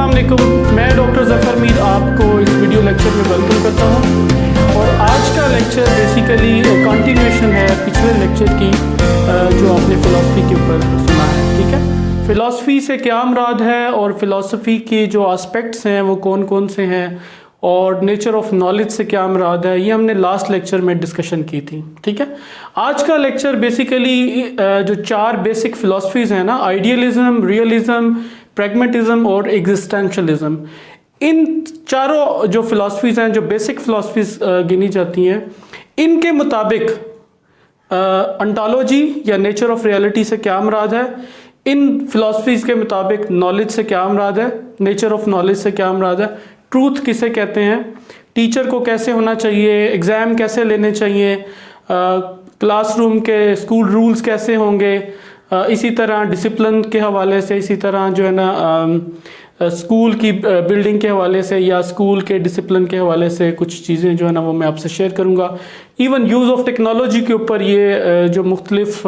अस्सलामुअलैकुम, मैं डॉक्टर ज़फ़र मीर आपको इस वीडियो लेक्चर में वेलकम करता हूँ। और आज का लेक्चर बेसिकली कंटिन्यूएशन है पिछले लेक्चर की जो आपने फ़िलासफ़ी के ऊपर सुना है। ठीक है, फ़िलासफ़ी से क्या मुराद है और फ़िलासफ़ी के जो एस्पेक्ट्स हैं वो कौन कौन से हैं और नेचर ऑफ नॉलेज से क्या मुराद है, ये हमने लास्ट लेक्चर में डिस्कशन की थी। ठीक है, आज का लेक्चर बेसिकली जो चार बेसिक फ़िलासफ़ीज़ हैं ना, आइडियलिज़म, रियलिज़म, प्रैग्मेटिज्म और एग्जिस्टेंशलिज्म, इन चारों जो फ़िलासफ़ीज़ हैं, जो बेसिक फ़िलासफ़ीज़ गिनी जाती हैं, इनके मुताबिक अंटोलॉजी या नेचर ऑफ रियलिटी से क्या मुराद है, इन फ़िलासफ़ीज़ के मुताबिक नॉलेज से क्या मुराद है, नेचर ऑफ नॉलेज से क्या मुराद है, ट्रूथ किसे कहते हैं, टीचर को कैसे होना चाहिए, एग्ज़ाम कैसे लेने चाहिए, क्लासरूम के स्कूल रूल्स कैसे होंगे, इसी तरह डिसिप्लिन के हवाले से, इसी तरह जो है ना स्कूल की बिल्डिंग के हवाले से या स्कूल के डिसिप्लिन के हवाले से कुछ चीज़ें जो है ना वो मैं आपसे शेयर करूँगा। इवन यूज़ ऑफ टेक्नोलॉजी के ऊपर ये जो मुख्तलिफ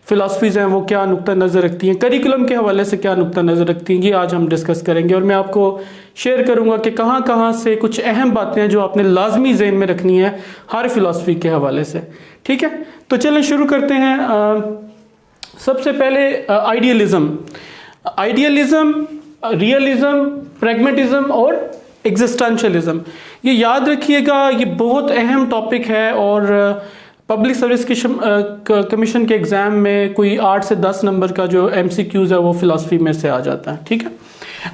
फ़िलासफ़ीज़ हैं वो क्या नुक्ता नज़र रखती हैं, करिकुलम के हवाले से क्या नुक्ता नज़र रखती हैं, ये आज हम डिस्कस करेंगे। और मैं आपको शेयर करूँगा कि कहाँ कहाँ से कुछ अहम बातें हैं जो आपने लाजमी ज़हन में रखनी है हर फ़िलासफ़ी के हवाले से। ठीक है, तो चलें शुरू करते हैं। सबसे पहले आइडियलिज़म, रियलिज़म, प्रैग्मेटिज्म और एग्जिस्टेंशलिज्म, ये याद रखिएगा, ये बहुत अहम टॉपिक है और पब्लिक सर्विस कमीशन के एग्ज़ाम में कोई 8 से 10 नंबर का जो MCQs है वो फ़िलासफ़ी में से आ जाता है। ठीक है,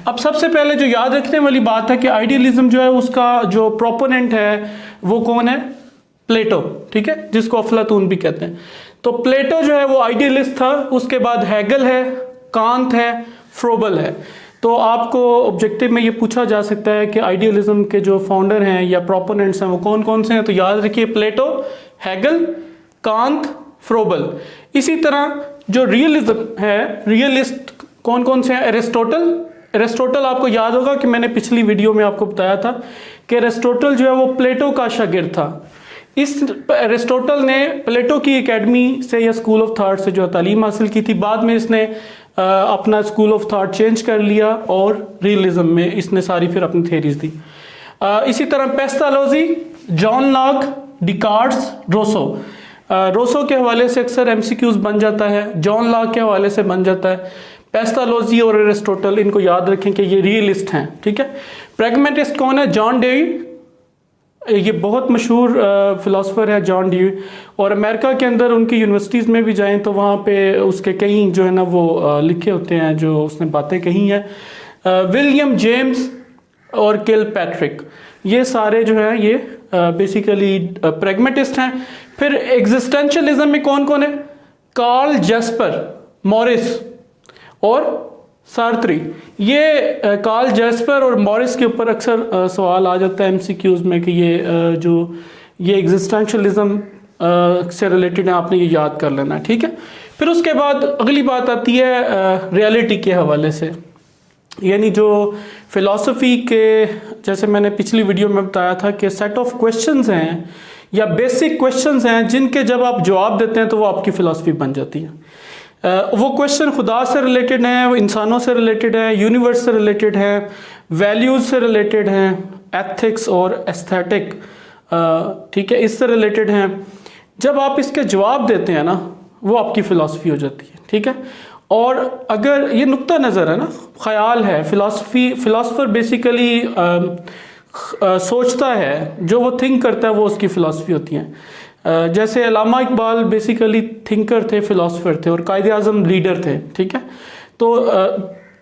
अब सबसे पहले जो याद रखने वाली बात है कि आइडियलिज़म जो है उसका जो प्रोपोनेंट है वो कौन है, प्लेटो। ठीक है, जिसको अफलातून भी कहते हैं। तो प्लेटो जो है वो आइडियलिस्ट था। उसके बाद हैगल है, कांत है, फ्रोबल है। तो आपको ऑब्जेक्टिव में ये पूछा जा सकता है कि आइडियलिज्म के जो फाउंडर हैं या प्रोपोनेंट्स हैं वो कौन कौन से हैं, तो याद रखिए प्लेटो, हैगल, कांत, फ्रोबल। इसी तरह जो रियलिज्म है, रियलिस्ट कौन कौन से हैं, एरिस्टोटल आपको याद होगा कि मैंने पिछली वीडियो में आपको बताया था कि एरिस्टोटल जो है वो प्लेटो का शागिर्द था। इस एरिस्टोटल ने प्लेटो की एकेडमी से या स्कूल ऑफ थॉट से जो तालीम हासिल की थी। बाद में इसने अपना स्कूल ऑफ थॉट चेंज कर लिया और रियलिज्म में इसने सारी फिर अपनी थेरीज दी। इसी तरह पेस्टालोजी, जॉन लॉक, डिकार्ट्स, रोसो के हवाले से अक्सर MCQs बन जाता है, जॉन लॉक के हवाले से बन जाता है। पेस्टालोजी और एरिस्टोटल, इनको याद रखें कि ये रियलिस्ट हैं। ठीक है, प्रैग्मेटिस्ट कौन है, जॉन डेवी, ये बहुत मशहूर फ़िलासफ़र है जॉन ड्यू। और अमेरिका के अंदर उनकी यूनिवर्सिटीज़ में भी जाएं तो वहाँ पे उसके कई जो है ना वो लिखे होते हैं जो उसने बातें कही हैं। विलियम जेम्स और किल पैट्रिक, ये सारे जो हैं ये बेसिकली प्रैग्मेटिस्ट हैं। फिर एग्जिस्टेंशलिज्म में कौन कौन है, कार्ल जैस्पर, मॉरिस और सार्त्री। ये कार्ल जैस्पर और मॉरिस के ऊपर अक्सर सवाल आ जाता है MCQs में कि ये एग्जिस्टेंशलिज्म से रिलेटेड है, आपने ये याद कर लेना है। ठीक है, फिर उसके बाद अगली बात आती है रियलिटी के हवाले से, यानी जो फ़िलासफ़ी के, जैसे मैंने पिछली वीडियो में बताया था कि सेट ऑफ क्वेश्चंस हैं या बेसिक क्वेश्चंस हैं जिनके जब आप जवाब देते हैं तो वो आपकी फ़िलासफ़ी बन जाती है। वो क्वेश्चन खुदा से रिलेटेड हैं, वो इंसानों से रिलेटेड हैं, यूनिवर्स से रिलेटेड हैं, वैल्यूज़ से रिलेटेड हैं, एथिक्स और एस्थेटिक, ठीक है, इससे रिलेटेड हैं। जब आप इसके जवाब देते हैं ना वो आपकी फ़िलासफ़ी हो जाती है। ठीक है, और अगर ये नुक्ता नज़र है ना, ख़याल है, फ़िलासफ़र बेसिकली सोचता है, जो वो थिंक करता है वो उसकी फ़िलासफ़ी होती है। जैसे अल्लामा इकबाल बेसिकली थिंकर थे, फ़िलासफ़र थे और कायदे आज़म लीडर थे। ठीक है, तो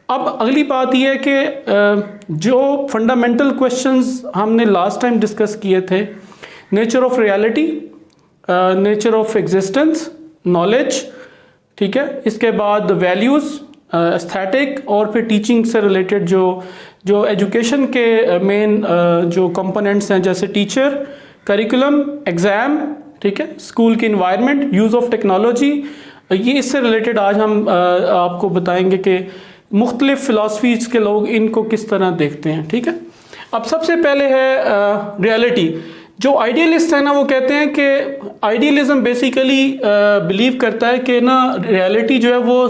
अब अगली बात यह है कि जो फंडामेंटल क्वेश्चंस हमने लास्ट टाइम डिस्कस किए थे, nature of reality, nature of existence, knowledge, ठीक है, इसके बाद वैल्यूज़, एस्थेटिक और फिर टीचिंग से रिलेटेड जो एजुकेशन के मेन जो कंपोनेंट्स हैं, जैसे टीचर, करिकुलम, एग्ज़ाम, ठीक है, स्कूल की इन्वायरमेंट, यूज़ ऑफ टेक्नोलॉजी, ये इससे रिलेटेड आज हम आपको बताएंगे कि मुख्तलिफ फ़िलासफ़ीज़ के लोग इनको किस तरह देखते हैं। ठीक है, अब सबसे पहले है रियलिटी। जो आइडियलिस्ट है ना वो कहते हैं कि आइडियलिज्म बेसिकली बिलीव करता है कि ना रियलिटी जो है वो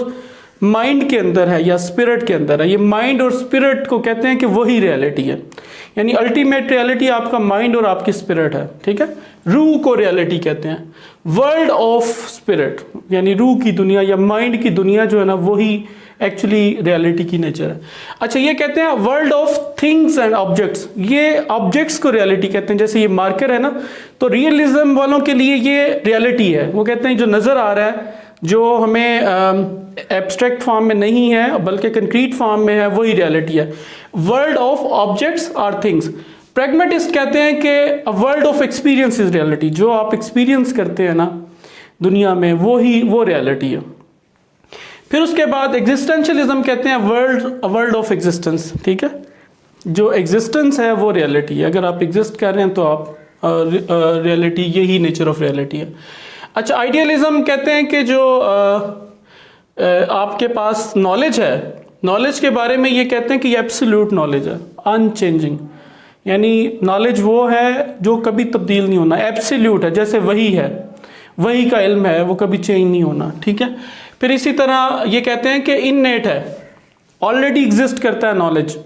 माइंड के अंदर है या स्पिरिट के अंदर है। ये माइंड और स्पिरिट को कहते हैं कि वही रियलिटी है, यानी अल्टीमेट रियलिटी आपका माइंड और आपकी स्पिरिट है, ठीक है। रूह को रियलिटी कहते हैं। वर्ल्ड ऑफ स्पिरिट यानी रूह की दुनिया या माइंड की दुनिया जो है ना, वही एक्चुअली रियलिटी की नेचर है। अच्छा, ये कहते हैं world of things and objects, ये ऑब्जेक्ट्स को रियलिटी कहते हैं। जैसे ये मार्कर है ना, तो रियलिज्म वालों के लिए ये रियलिटी है। वो कहते हैं जो नजर आ रहा है, जो हमें एब्स्ट्रैक्ट फॉर्म में नहीं है बल्कि कंक्रीट फॉर्म में है, वही रियलिटी है। World of objects or things. Pragmatist कहते हैं कि world of experience is reality, जो आप एक्सपीरियंस करते हैं ना दुनिया में, वो रियलिटी है। फिर उसके बाद एग्जिस्टेंशियलिज्म कहते हैं वर्ल्ड ऑफ एग्जिस्टेंस, ठीक है। जो एग्जिस्टेंस है वो रियलिटी है, अगर आप एग्जिस्ट कर रहे हैं तो आप रियलिटी, यही नेचर ऑफ रियलिटी है। अच्छा, आइडियलिज्म कहते हैं कि जो आपके पास नॉलेज है, नॉलेज के बारे में ये कहते हैं कि ये एब्सोल्यूट नॉलेज है, अनचेंजिंग, यानी नॉलेज वो है जो कभी तब्दील नहीं होना, एब्सोल्यूट है, जैसे वही है, वही का इल्म है, वो कभी चेंज नहीं होना, ठीक है। फिर इसी तरह ये कहते हैं कि इननेट है, ऑलरेडी एग्जिस्ट करता है नॉलेज,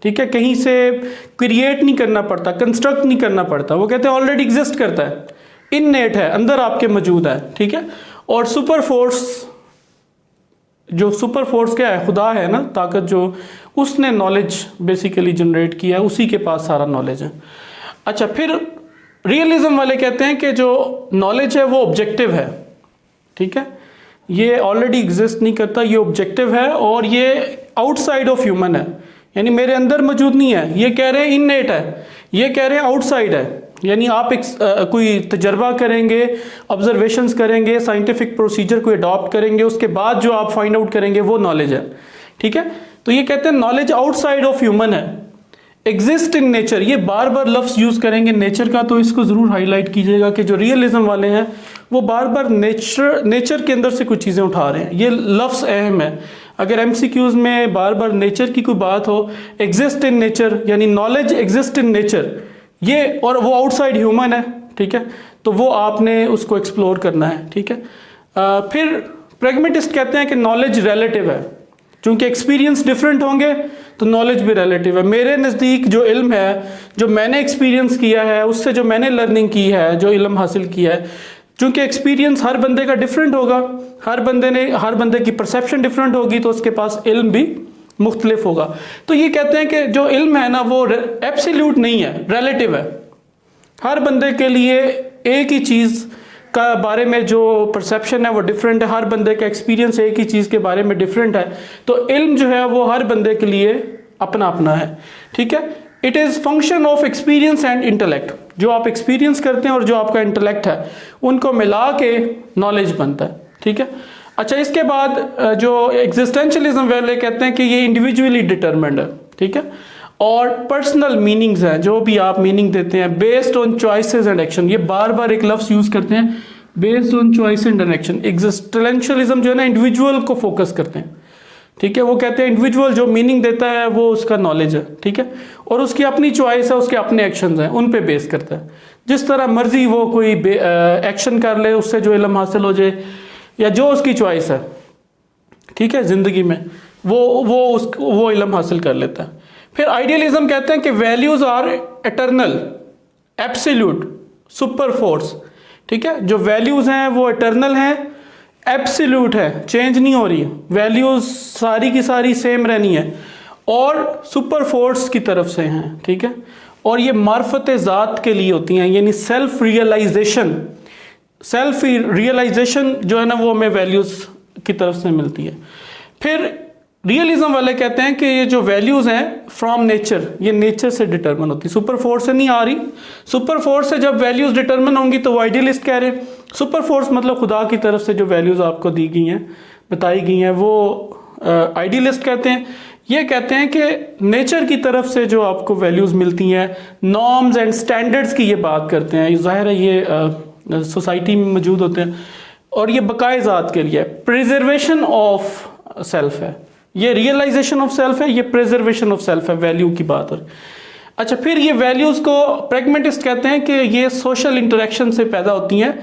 ठीक है, कहीं से क्रिएट नहीं करना पड़ता, कंस्ट्रक्ट नहीं करना पड़ता, वो कहते हैं ऑलरेडी एग्जिस्ट करता है, इननेट है, अंदर आपके मौजूद है, ठीक है। और सुपर फोर्स, जो सुपर फोर्स क्या है, खुदा है ना, ताकत, जो उसने नॉलेज बेसिकली जनरेट किया है, उसी के पास सारा नॉलेज है। अच्छा, फिर रियलिज्म वाले कहते हैं कि जो नॉलेज है वो ऑब्जेक्टिव है, ठीक है, ये ऑलरेडी एग्जिस्ट नहीं करता, ये ऑब्जेक्टिव है और ये आउटसाइड ऑफ ह्यूमन है, यानी मेरे अंदर मौजूद नहीं है। ये कह रहे हैं इननेट है, ये कह रहे हैं आउटसाइड है, यानी आप कोई तजर्बा करेंगे, ऑब्जर्वेशंस करेंगे, साइंटिफिक प्रोसीजर को अडॉप्ट करेंगे, उसके बाद जो आप फाइंड आउट करेंगे वो नॉलेज है, ठीक है। तो ये कहते हैं नॉलेज आउटसाइड ऑफ ह्यूमन है, एग्जिस्ट इन नेचर। ये बार बार लफ्ज यूज करेंगे नेचर का, तो इसको जरूर हाईलाइट कीजिएगा कि जो रियलिज्म वाले हैं वो बार बार नेचर के अंदर से कुछ चीजें उठा रहे हैं, ये लफ्ज अहम है। अगर एमसीक्यूज में बार बार नेचर की कोई बात हो, एग्जिस्ट इन नेचर यानी नॉलेज एग्जिस्ट इन नेचर, ये, और वो आउटसाइड ह्यूमन है, ठीक है, तो वो आपने उसको एक्सप्लोर करना है, ठीक है। फिर प्रैग्मेटिस्ट कहते हैं कि नॉलेज रिलेटिव है, क्योंकि एक्सपीरियंस डिफरेंट होंगे तो नॉलेज भी रिलेटिव है। मेरे नज़दीक जो इल्म है, जो मैंने एक्सपीरियंस किया है, उससे जो मैंने लर्निंग की है, जो इल्म हासिल किया है, क्योंकि एक्सपीरियंस हर बंदे का डिफरेंट होगा, हर बंदे की परसेप्शन डिफरेंट होगी, तो उसके पास इल्म भी मुख्तलिफ होगा। तो ये कहते हैं कि जो इल्म है ना वो एब्सोल्यूट नहीं है, रिलेटिव है। हर बंदे के लिए एक ही चीज़ का बारे में जो परसेप्शन है वो डिफरेंट है, हर बंदे का एक्सपीरियंस एक ही चीज़ के बारे में डिफरेंट है, तो इल्म जो है वो हर बंदे के लिए अपना अपना है, ठीक है। It is function of experience and intellect, जो आप एक्सपीरियंस करते हैं और जो आपका इंटेलेक्ट है, उनको मिला के नॉलेज बनता है, ठीक है। अच्छा, इसके बाद जो एग्जिस्टेंशियलिज्म वाले कहते हैं कि ये इंडिविजुअली डिटरमिन्ड है, ठीक है, और पर्सनल मीनिंग्स हैं, जो भी आप मीनिंग देते हैं, based on choices and action. ये बार बार एक लफ्ज यूज करते हैं, based on choice and action. Existentialism जो है ना, इंडिविजुअल को फोकस करते हैं, ठीक है, वो कहते हैं इंडिविजुअल जो मीनिंग देता है वो उसका नॉलेज है, ठीक है, और उसकी अपनी चॉइस है, उसके अपने एक्शंस हैं, उन पे बेस करता है। जिस तरह मर्जी वो कोई एक्शन कर ले, उससे जो इल्म हासिल हो जाए, या जो उसकी चॉइस है, ठीक है, जिंदगी में वो इल्म हासिल कर लेता है। फिर आइडियलिज्म कहते हैं कि values are eternal, absolute, super force, ठीक है, जो वैल्यूज हैं वो एटर्नल हैं, एब्सोल्यूट है, चेंज नहीं हो रही, वैल्यूज सारी की सारी सेम रहनी है, और सुपर फोर्स की तरफ से हैं, ठीक है, और ये मार्फत ज़ात के लिए होती हैं, यानी सेल्फ रियलाइजेशन जो है ना वो हमें वैल्यूज की तरफ से मिलती है। फिर रियलिज्म वाले कहते हैं कि ये जो वैल्यूज हैं फ्रॉम नेचर, ये नेचर से डिटरमिन होती है, सुपर फोर्स से नहीं आ रही। सुपर फोर्स से जब वैल्यूज डिटरमिन होंगी तो वो आइडियलिस्ट कह रहे हैं, सुपर फोर्स मतलब खुदा की तरफ से जो वैल्यूज आपको दी गई हैं, बताई गई हैं, वो आइडियलिस्ट कहते हैं। ये कहते हैं कि नेचर की तरफ से जो आपको वैल्यूज मिलती हैं, नॉर्म्स एंड स्टैंडर्ड्स की ये बात करते हैं, जाहिर है ये सोसाइटी में मौजूद होते हैं, और ये बकाए ज़ात के लिए प्रिजर्वेशन ऑफ सेल्फ है, ये रियलाइजेशन ऑफ सेल्फ है, ये प्रिजर्वेशन ऑफ सेल्फ है, वैल्यू की बात है। अच्छा, फिर ये वैल्यूज को प्रैग्मेटिस्ट कहते हैं कि ये सोशल इंटरेक्शन से पैदा होती हैं,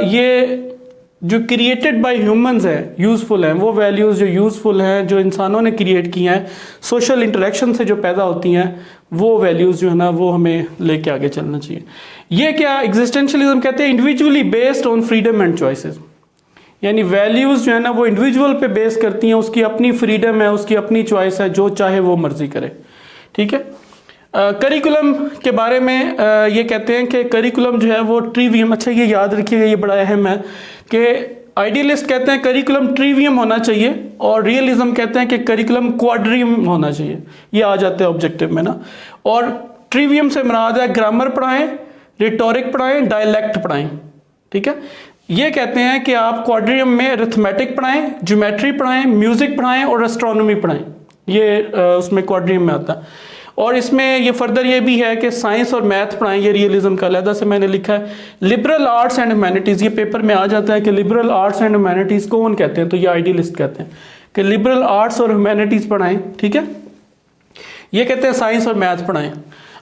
ये जो क्रिएटेड बाय ह्यूमंस हैं, यूज़फुल हैं, वो वैल्यूज़ जो यूज़फुल हैं, जो इंसानों ने क्रिएट की हैं, सोशल इंटरेक्शन से जो पैदा होती हैं, वो वैल्यूज़ जो है ना वो हमें लेके आगे चलना चाहिए। ये क्या एग्जिस्टेंशियलिज्म कहते हैं, individually based on freedom and choices, यानी वैल्यूज़ जो है ना वो इंडिविजुअल पे बेस करती हैं, उसकी अपनी फ्रीडम है, उसकी अपनी चॉइस है, जो चाहे वो मर्जी करे। ठीक है। करिकुलम के बारे में ये कहते हैं कि करिकुलम जो है वो ट्रिवियम, अच्छा ये याद रखिएगा, ये बड़ा अहम है कि आइडियलिस्ट कहते हैं करिकुलम ट्रिवियम होना चाहिए और रियलिज्म कहते हैं कि करिकुलम क्वाड्रियम होना चाहिए। ये आ जाते हैं ऑब्जेक्टिव में ना। और ट्रिवियम से मुराद है ग्रामर पढ़ाएं, रिटोरिक पढ़ाएं, डायलैक्ट पढ़ाएं। ठीक है। ये कहते हैं कि आप क्वाड्रियम में अरिथमेटिक पढ़ाएं, ज्योमेट्री पढ़ाएं, म्यूजिक पढ़ाएं और एस्ट्रोनॉमी पढ़ाएं। ये उसमें क्वाड्रियम में आता है। और इसमें ये फर्दर ये भी है कि साइंस और मैथ पढ़ाएं, ये रियलिज्म का अलहदा से मैंने लिखा है। लिबरल आर्ट्स एंड ह्यूमैनिटीज़, ये पेपर में आ जाता है कि लिबरल आर्ट्स एंड ह्यूमैनिटीज़ कौन कहते हैं, तो ये आइडियलिस्ट कहते हैं कि लिबरल आर्ट्स और ह्यूमैनिटीज़ पढ़ाएं। ठीक है। ये कहते हैं साइंस और मैथ पढ़ाएं।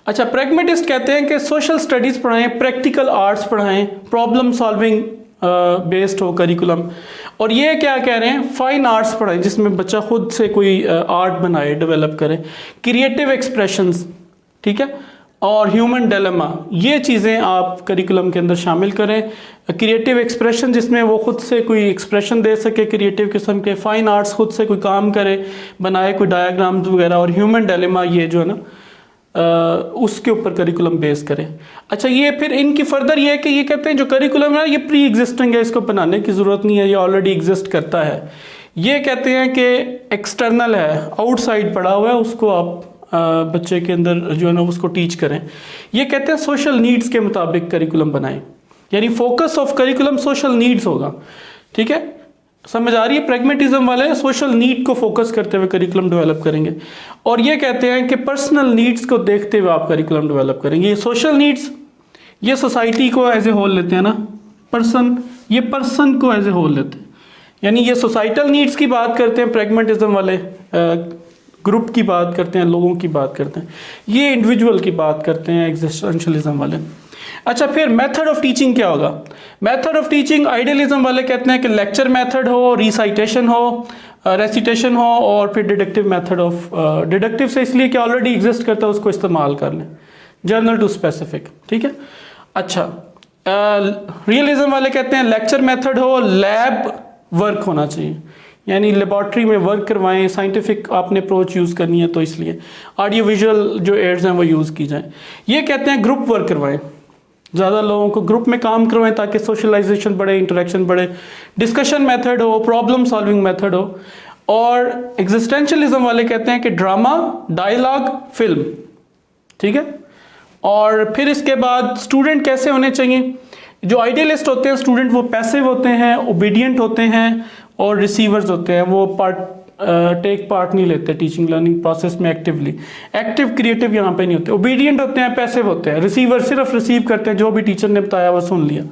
अच्छा, प्रैग्मेटिस्ट कहते हैं कि सोशल स्टडीज़ पढ़ाएं, प्रैक्टिकल आर्ट्स पढ़ाएं, प्रॉब्लम सॉल्विंग बेस्ड हो करिकुलम। और ये क्या कह रहे हैं, फाइन आर्ट्स पढ़ाएं जिसमें बच्चा खुद से कोई आर्ट बनाए, डेवलप करे, क्रिएटिव एक्सप्रेशंस। ठीक है। और ह्यूमन डिलेमा, ये चीज़ें आप करिकुलम के अंदर शामिल करें। क्रिएटिव एक्सप्रेशन जिसमें वो खुद से कोई एक्सप्रेशन दे सके क्रिएटिव किस्म के, फाइन आर्ट्स खुद से कोई काम करे, बनाए कोई डायग्राम्स वगैरह, और ह्यूमन डिलेमा ये जो है ना उसके ऊपर करिकुलम बेस करें। अच्छा, ये फिर इनकी फर्दर ये है कि ये कहते हैं जो करिकुलम है ये प्री एग्जिस्टिंग है, इसको बनाने की ज़रूरत नहीं है, ये ऑलरेडी एग्जिस्ट करता है। ये कहते हैं कि एक्सटर्नल है, आउटसाइड पड़ा हुआ है, उसको आप बच्चे के अंदर जो है ना उसको टीच करें। ये कहते हैं सोशल नीड्स के मुताबिक करिकुलम बनाएं, यानी focus of curriculum social needs होगा। ठीक है, समझ आ रही है। प्रैग्मेटिज्म वाले सोशल नीड को फोकस करते हुए करिकुलम डेवलप करेंगे। और ये कहते हैं कि पर्सनल नीड्स को देखते हुए आप करिकुलम डेवलप करेंगे। ये सोशल नीड्स, ये सोसाइटी को एज ए होल लेते हैं ना, पर्सन, ये पर्सन को एज ए होल लेते हैं, यानी ये सोसाइटल नीड्स की बात करते हैं प्रैग्मेटिज्म वाले, ग्रुप की बात करते हैं, लोगों की बात करते हैं। ये इंडिविजुअल की बात करते हैं एग्जिस्टेंशलिज्म वाले। अच्छा, फिर मेथड ऑफ टीचिंग क्या होगा। मेथड ऑफ टीचिंग आइडियलिज्म वाले कहते हैं कि लेक्चर मेथड हो, रिसाइटेशन हो, रेसिटेशन हो, और फिर डिडक्टिव मेथड ऑफ, डिडक्टिव से इसलिए कि ऑलरेडी एग्जिस्ट करता है उसको इस्तेमाल कर लें, जर्नल टू स्पेसिफिक। ठीक है। अच्छा, रियलिज्म वाले कहते हैं लेक्चर मेथड हो, लैब वर्क होना चाहिए, यानी लेबॉर्ट्री में वर्क करवाएं, साइंटिफिक आपने अप्रोच यूज़ करनी है तो इसलिए ऑडियो विजुअल जो एड्स हैं वो यूज़ की जाएं। ये कहते हैं ग्रुप वर्क करवाएं, ज़्यादा लोगों को ग्रुप में काम करवाएं ताकि सोशलाइजेशन बढ़े, इंटरेक्शन बढ़े, डिस्कशन मेथड हो, प्रॉब्लम सॉल्विंग मेथड हो। और एग्जिस्टेंशलिज्म वाले कहते हैं कि ड्रामा, डायलॉग, फिल्म। ठीक है। और फिर इसके बाद स्टूडेंट कैसे होने चाहिए। जो आइडियलिस्ट होते हैं स्टूडेंट, वो पैसिव होते हैं, ओबीडियंट होते हैं, और रिसीवर्स होते हैं, वो टेक पार्ट नहीं लेते टीचिंग लर्निंग प्रोसेस में एक्टिवली। एक्टिव क्रिएटिव यहाँ पे नहीं होते। ओबीडियंट होते हैं, पैसिव होते हैं। रिसीवर सिर्फ रिसीव करते हैं, जो भी टीचर ने बताया वो सुन लिया।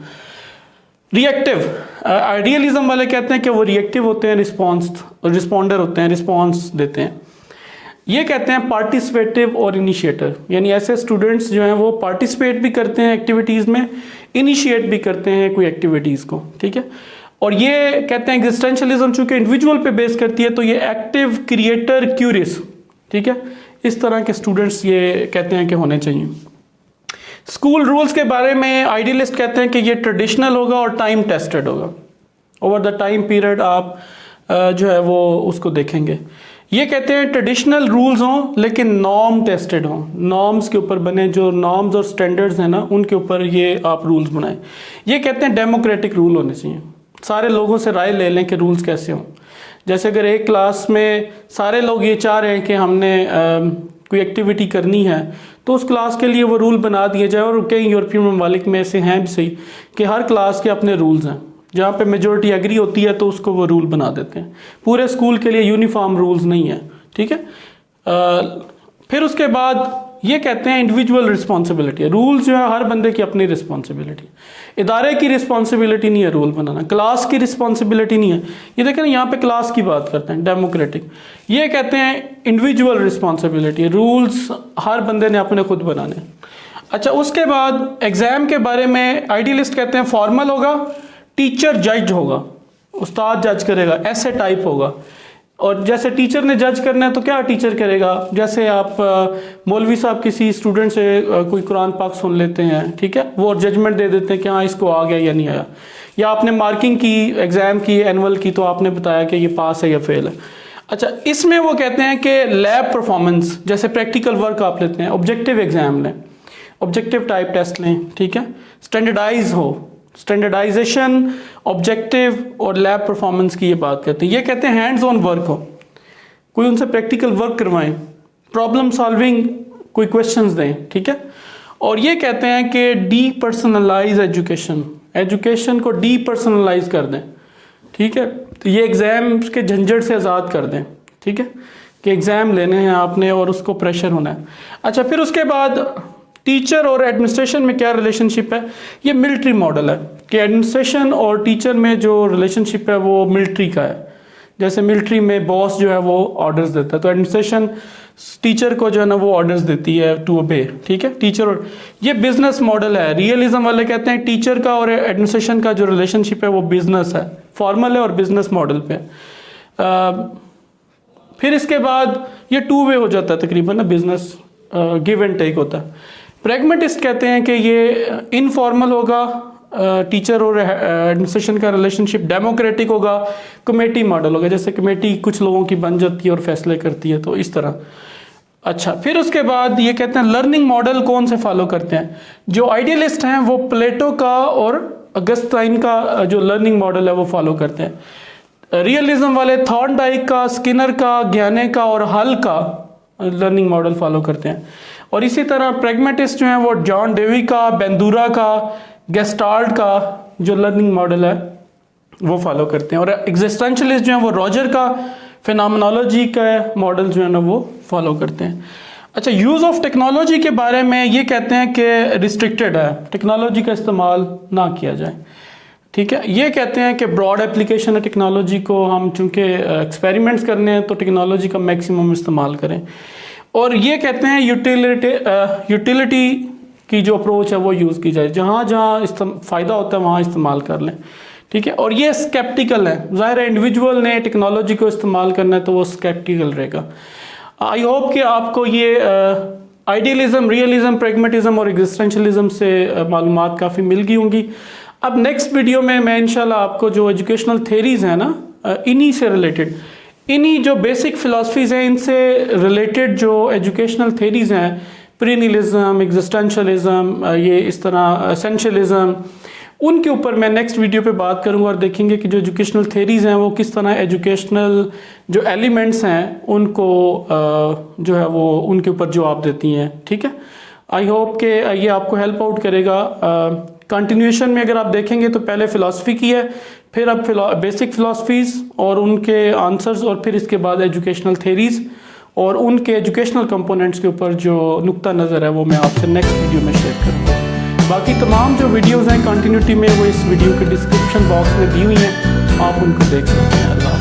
रिएक्टिव, आइडियलिज्म वाले कहते हैं कि वो रिएक्टिव होते हैं, रिस्पॉन्डर होते हैं, रिस्पॉन्स देते हैं। ये कहते हैं पार्टिसिपेटिव और इनिशिएटर, यानी ऐसे स्टूडेंट्स जो हैं वो पार्टिसिपेट भी करते हैं एक्टिविटीज़ में, इनिशिएट भी करते हैं कोई एक्टिविटीज़ को। ठीक है। और ये कहते हैं एग्जिस्टेंशलिज्म चूंकि इंडिविजुअल पे बेस करती है तो ये एक्टिव, क्रिएटर, क्यूरियस। ठीक है। इस तरह के स्टूडेंट्स ये कहते हैं कि होने चाहिए। स्कूल रूल्स के बारे में आइडियलिस्ट कहते हैं कि ये ट्रेडिशनल होगा और टाइम टेस्टेड होगा। ओवर द टाइम पीरियड आप जो है वो उसको देखेंगे। ये कहते हैं ट्रेडिशनल रूल्स हों लेकिन नॉर्म टेस्टेड हों, नॉर्म्स के ऊपर बने, जो नॉर्म्स और स्टैंडर्ड्स हैं ना उनके ऊपर ये आप रूल्स बनाएं। ये कहते हैं डेमोक्रेटिक रूल होने चाहिए, सारे लोगों से राय ले लें कि रूल्स कैसे हों। जैसे अगर एक क्लास में सारे लोग ये चाह रहे हैं कि हमने कोई एक्टिविटी करनी है तो उस क्लास के लिए वो रूल बना दिए जाए। और कई यूरोपीय ममालिक में ऐसे हैं भी सही कि हर क्लास के अपने रूल्स हैं, जहाँ पे मेजॉरिटी एग्री होती है तो उसको वो रूल बना देते हैं। पूरे स्कूल के लिए यूनिफॉर्म रूल्स नहीं है। ठीक है। फिर उसके बाद ये कहते हैं इंडिविजुअल रिस्पॉन्सिबिलिटी है। रूल्स जो है हर बंदे की अपनी रिस्पॉन्सिबिलिटी, इदारे की रिस्पॉन्सिबिलिटी नहीं है रूल बनाना, क्लास की रिस्पॉन्सिबिलिटी नहीं है। ये देखें ना, यहाँ पे क्लास की बात करते हैं, डेमोक्रेटिक। ये कहते हैं इंडिविजुअल रिस्पॉन्सिबिलिटी, रूल्स हर बंदे ने अपने खुद बनाने। अच्छा, उसके बाद एग्जाम के बारे में आइडियलिस्ट कहते हैं फॉर्मल होगा, टीचर जज होगा, उस्ताद जज करेगा, ऐसे टाइप होगा। और जैसे टीचर ने जज करना है तो क्या टीचर करेगा, जैसे आप मौलवी साहब किसी स्टूडेंट से कोई कुरान पाक सुन लेते हैं, ठीक है, वो जजमेंट दे देते हैं कि हाँ इसको आ गया या नहीं आया, या आपने मार्किंग की एग्जाम की एनुअल की तो आपने बताया कि ये पास है या फेल है। अच्छा, इसमें वो कहते हैं कि लैब परफॉर्मेंस, जैसे प्रैक्टिकल वर्क आप लेते हैं, ऑब्जेक्टिव एग्जाम लें, ऑब्जेक्टिव टाइप टेस्ट लें, ठीक है, स्टैंडर्डाइज हो, स्टैंडर्डाइजेशन, ऑब्जेक्टिव और लैब परफॉर्मेंस की ये बात करते हैं। ये कहते हैं हैंड्स ऑन वर्क हो, कोई उनसे प्रैक्टिकल वर्क करवाएं, प्रॉब्लम सॉल्विंग, कोई क्वेश्चंस दें, ठीक है। और ये कहते हैं कि डी पर्सनलाइज एजुकेशन, एजुकेशन को डी पर्सनलाइज कर दें, ठीक है। तो ये एग्जाम के झंझट से आज़ाद कर दें, ठीक है, कि एग्ज़ाम लेने हैं आपने और उसको प्रेशर होना है। अच्छा, फिर उसके बाद टीचर और एडमिनिस्ट्रेशन में क्या रिलेशनशिप है, ये मिलिट्री मॉडल है कि एडमिनिस्ट्रेशन और टीचर में जो रिलेशनशिप है वो मिलिट्री का है। जैसे मिलिट्री में बॉस जो है वो ऑर्डर्स देता है, तो एडमिनिस्ट्रेशन टीचर को जो है ना वो ऑर्डर्स देती है टू ओबे, ठीक है, टीचर। और ये बिजनेस मॉडल है। रियलिज्म वाले कहते हैं टीचर का और एडमिनिस्ट्रेशन का जो रिलेशनशिप है वो बिजनेस है, फॉर्मल है और बिजनेस मॉडल पे। फिर इसके बाद ये टू वे हो जाता है तकरीबन ना, बिजनेस गिव एंड टेक होता है। प्रैग्मेटिस्ट कहते हैं कि ये इनफॉर्मल होगा, टीचर और एडमिनिस्ट्रेशन का रिलेशनशिप डेमोक्रेटिक होगा, कमेटी मॉडल होगा, जैसे कमेटी कुछ लोगों की बन जाती है और फैसले करती है, तो इस तरह। अच्छा, फिर उसके बाद ये कहते हैं लर्निंग मॉडल कौन से फॉलो करते हैं, जो आइडियलिस्ट हैं वो प्लेटो का और अगस्टाइन का जो लर्निंग मॉडल है वो फॉलो करते हैं। रियलिज्म वाले थॉर्नडाइक का, स्किनर का, ज्ञाने का और हल का लर्निंग मॉडल फॉलो करते हैं। और इसी तरह प्रैग्मेटिस्ट जो हैं वो जॉन डेवी का, बेंदूरा का, गेस्टाल्ट का जो लर्निंग मॉडल है वो फॉलो करते हैं। और एग्जिस्टेंशलिस्ट जो हैं वो रॉजर का फिनोमेनोलॉजी का मॉडल जो है ना वो फॉलो करते हैं। अच्छा, यूज़ ऑफ टेक्नोलॉजी के बारे में ये कहते हैं कि रिस्ट्रिक्टेड है, टेक्नोलॉजी का इस्तेमाल ना किया जाए, ठीक है। ये कहते हैं कि ब्रॉड एप्लीकेशन है टेक्नोलॉजी को, हम चूँकि एक्सपेरिमेंट्स करने हैं तो टेक्नोलॉजी का मैक्सिमम इस्तेमाल करें। और ये कहते हैं यूटिलिटी की जो अप्रोच है वो यूज़ की जाए, जहाँ जहाँ फ़ायदा होता है वहाँ इस्तेमाल कर लें, ठीक है। और ये स्केप्टिकल है, ज़ाहिर है इंडिविजुअल ने टेक्नोलॉजी को इस्तेमाल करना है तो वो स्केप्टिकल रहेगा। आई होप कि आपको ये आइडियलिज्म, रियलिज्म, प्रैग्मेटिज्म और एग्जिस्टेंशलिज्म से मालूमात काफ़ी मिल गई होंगी। अब नेक्स्ट वीडियो में मैं इंशाल्लाह आपको जो एजुकेशनल थेरीज़ हैं ना, इन्हीं से रिलेटेड, इन्हीं जो बेसिक फ़िलासफ़ीज़ हैं इनसे रिलेटेड जो एजुकेशनल थेरीज़ हैं, प्रीनिहिलिज्म, एग्जिस्टेंशलिज्म, ये इस तरह एसेंशियलिज्म, उनके ऊपर मैं नेक्स्ट वीडियो पे बात करूंगा और देखेंगे कि जो एजुकेशनल थेरीज़ हैं वो किस तरह एजुकेशनल जो एलिमेंट्स हैं उनको जो है वो उनके ऊपर जवाब देती हैं, ठीक है। आई होप कि ये आपको हेल्प आउट करेगा। कंटिन्यूएशन में अगर आप देखेंगे तो पहले फ़िलासफ़ी की है, फिर अब बेसिक फ़िलासफ़ीज़ और उनके आंसर्स, और फिर इसके बाद एजुकेशनल थेरीज़ और उनके एजुकेशनल कंपोनेंट्स के ऊपर जो नुक्ता नज़र है वो मैं आपसे नेक्स्ट वीडियो में शेयर करूँगा। बाकी तमाम जो वीडियोज़ हैं कंटिन्यूटी में वो इस वीडियो के डिस्क्रिप्शन बॉक्स में दी हुई हैं, आप उनको देख सकते हैं। अल्लाह।